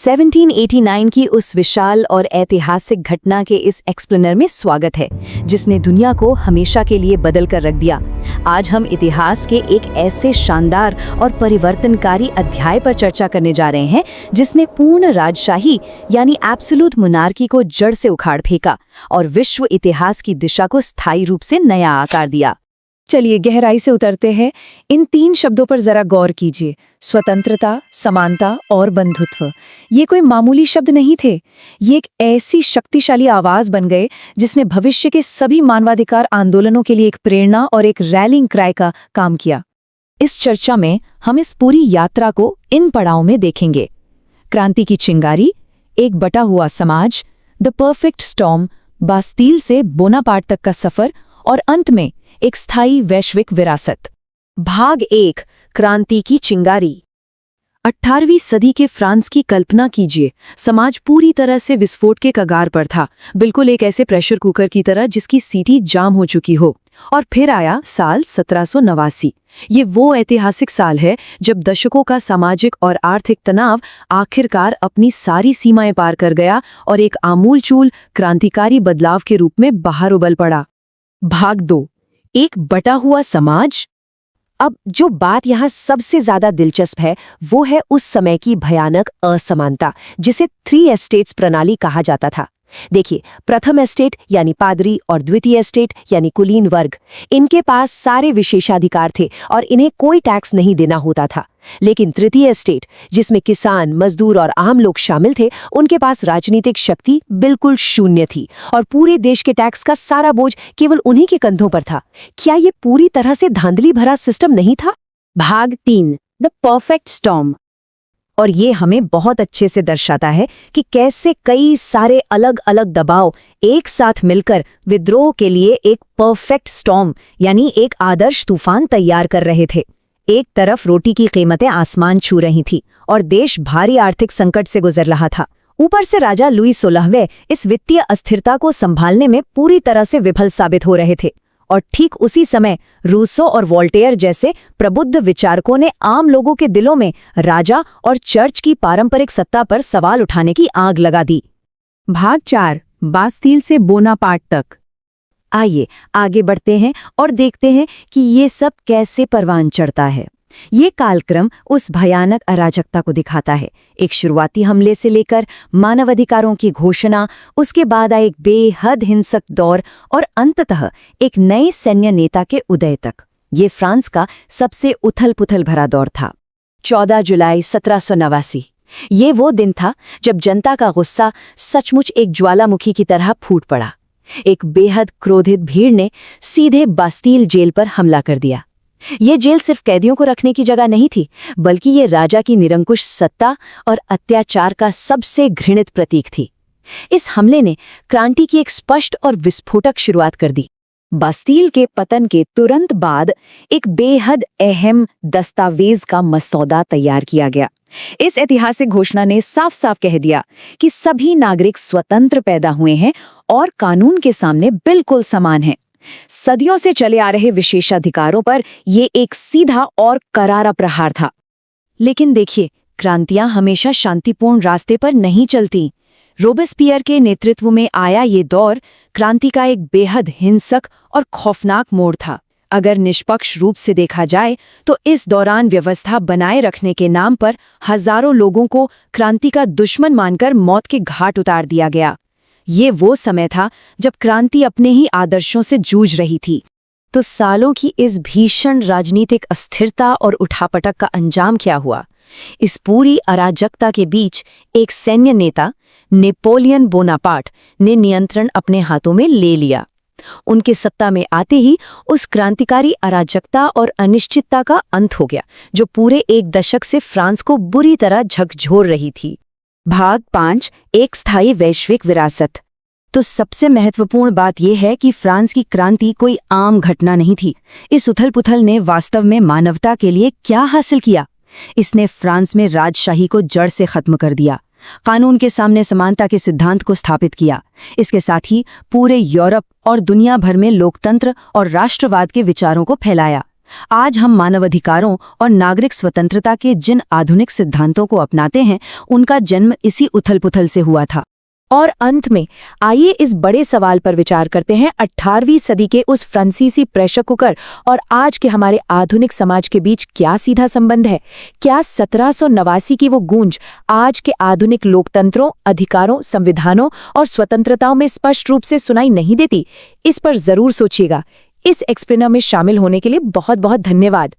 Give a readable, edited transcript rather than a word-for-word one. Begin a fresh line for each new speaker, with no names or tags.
1789 की उस विशाल और ऐतिहासिक घटना के इस एक्सप्लेनर में स्वागत है, जिसने दुनिया को हमेशा के लिए बदल कर रख दिया। आज हम इतिहास के एक ऐसे शानदार और परिवर्तनकारी अध्याय पर चर्चा करने जा रहे हैं, जिसने पूर्ण राजशाही यानी एब्सोल्यूट मोनार्की को जड़ से उखाड़ फेंका और विश्व इतिहास की दिशा को स्थायी रूप से नया आकार दिया।
चलिए गहराई से उतरते हैं। इन 3 शब्दों पर जरा गौर कीजिए, स्वतंत्रता, समानता और बंधुत्व। ये कोई मामूली शब्द नहीं थे। ये एक ऐसी शक्तिशाली आवाज बन गए जिसने भविष्य के सभी मानवाधिकार आंदोलनों के लिए एक प्रेरणा और एक रैलिंग क्राई का काम किया। इस चर्चा में हम इस पूरी यात्रा को इन पड़ावों में देखेंगे। क्रांति की चिंगारी, एक बटा हुआ समाज, द परफेक्ट स्टॉर्म, बास्तील से बोनापार्ट तक का सफर और अंत में एक स्थायी वैश्विक विरासत। भाग 1, क्रांति की चिंगारी। 18वीं सदी के फ्रांस की कल्पना कीजिए। समाज पूरी तरह से विस्फोट के कगार पर था, बिल्कुल एक ऐसे प्रेशर कुकर की तरह जिसकी सीटी जाम हो चुकी हो। और फिर आया साल 1789। ये वो ऐतिहासिक साल है जब दशकों का सामाजिक और आर्थिक तनाव आखिरकार अपनी सारी सीमाएं पार कर गया और एक आमूलचूल क्रांतिकारी बदलाव के रूप में बाहर उबल पड़ा। भाग 2, एक बटा हुआ समाज।
अब जो बात यहाँ सबसे ज्यादा दिलचस्प है वो है उस समय की भयानक असमानता, जिसे 3 एस्टेट्स प्रणाली कहा जाता था। देखिए, प्रथम एस्टेट यानी पादरी और द्वितीय एस्टेट यानी कुलीन वर्ग, इनके पास सारे विशेषाधिकार थे और इन्हें कोई टैक्स नहीं देना होता था। लेकिन तृतीय एस्टेट, जिसमें किसान, मजदूर और आम लोग शामिल थे, उनके पास राजनीतिक शक्ति बिल्कुल शून्य थी और पूरे देश के टैक्स का सारा बोझ केवल उन्हीं के कंधों पर था। क्या ये पूरी तरह से धांधली भरा सिस्टम नहीं था? भाग 3, द परफेक्ट स्टॉर्म। और ये हमें बहुत अच्छे से दर्शाता है कि कैसे कई सारे अलग अलग दबाव एक साथ मिलकर विद्रोह के लिए एक परफेक्ट स्टॉर्म यानी एक आदर्श तूफान तैयार कर रहे थे। एक तरफ रोटी की कीमतें आसमान छू रही थी और देश भारी आर्थिक संकट से गुजर रहा था। ऊपर से राजा लुई 16वें इस वित्तीय अस्थिरता को संभालने में पूरी तरह से विफल साबित हो रहे थे। और ठीक उसी समय रूसो और वोल्टेयर जैसे प्रबुद्ध विचारकों ने आम लोगों के दिलों में राजा और चर्च की पारंपरिक सत्ता पर सवाल उठाने की आग लगा दी।
भाग 4, बास्तील से बोनापार्ट तक।
आइए आगे बढ़ते हैं और देखते हैं कि ये सब कैसे परवान चढ़ता है। ये कालक्रम उस भयानक अराजकता को दिखाता है। एक शुरुआती हमले से लेकर मानवाधिकारों की घोषणा, उसके बाद एक बेहद हिंसक दौर और अंततः एक नए सैन्य नेता के उदय तक। ये फ्रांस का सबसे उथल-पुथल भरा दौर था। 14 जुलाई 1789। ये वो दिन था जब जनता का गुस्सा सचमुच एक ज्वालामुखी की तरह फूट पड़ा। एक बेहद क्रोधित भीड़ ने सीधे बास्तील जेल पर हमला कर दिया। ये जेल सिर्फ कैदियों को रखने की जगह नहीं थी, बल्कि ये राजा की निरंकुश सत्ता और अत्याचार का सबसे घृणित प्रतीक थी। इस हमले ने क्रांति की एक स्पष्ट और विस्फोटक शुरुआत कर दी। बास्तील के पतन के तुरंत बाद एक बेहद अहम दस्तावेज का मसौदा तैयार किया गया। इस ऐतिहासिक घोषणा ने साफ साफ कह दिया कि सभी नागरिक स्वतंत्र पैदा हुए हैं और कानून के सामने बिल्कुल समान हैं। सदियों से चले आ रहे विशेषाधिकारों पर ये एक सीधा और करारा प्रहार था। लेकिन देखिए, क्रांतियां हमेशा शांतिपूर्ण रास्ते पर नहीं चलती। रोबेस्पियर के नेतृत्व में आया ये दौर क्रांति का एक बेहद हिंसक और खौफनाक मोड़ था। अगर निष्पक्ष रूप से देखा जाए तो इस दौरान व्यवस्था बनाए रखने के नाम पर हजारों लोगों को क्रांति का दुश्मन मानकर मौत के घाट उतार दिया गया। ये वो समय था जब क्रांति अपने ही आदर्शों से जूझ रही थी। तो सालों की इस भीषण राजनीतिक अस्थिरता और उठापटक का अंजाम क्या हुआ? इस पूरी अराजकता के बीच एक सैन्य नेता, नेपोलियन बोनापार्ट, ने नियंत्रण अपने हाथों में ले लिया। उनके सत्ता में आते ही उस क्रांतिकारी अराजकता और अनिश्चितता का अंत हो गया, जो पूरे एक दशक से फ्रांस को बुरी तरह झकझोर रही थी। भाग 5, एक स्थायी वैश्विक विरासत। तो सबसे महत्वपूर्ण बात यह है कि फ्रांस की क्रांति कोई आम घटना नहीं थी। इस उथल-पुथल ने वास्तव में मानवता के लिए क्या हासिल किया? इसने फ्रांस में राजशाही को जड़ से खत्म कर दिया, कानून के सामने समानता के सिद्धांत को स्थापित किया। इसके साथ ही पूरे यूरोप और दुनिया भर में लोकतंत्र और राष्ट्रवाद के विचारों को फैलाया। आज हम मानवाधिकारों और नागरिक स्वतंत्रता के जिन आधुनिक सिद्धांतों को अपनाते हैं, उनका जन्म इसी उथल-पुथल से हुआ था।
और अंत में आइए इस बड़े सवाल पर विचार करते हैं, 18वीं सदी के उस फ्रांसीसी प्रेशर कुकर और आज के हमारे आधुनिक समाज के बीच क्या सीधा संबंध है? क्या 1789 की वो गूंज आज के आधुनिक लोकतंत्रों, अधिकारों, संविधानों और स्वतंत्रताओं में स्पष्ट रूप से सुनाई नहीं देती? इस पर जरूर सोचिएगा। इस एक्सप्लेनर में शामिल होने के लिए बहुत बहुत धन्यवाद।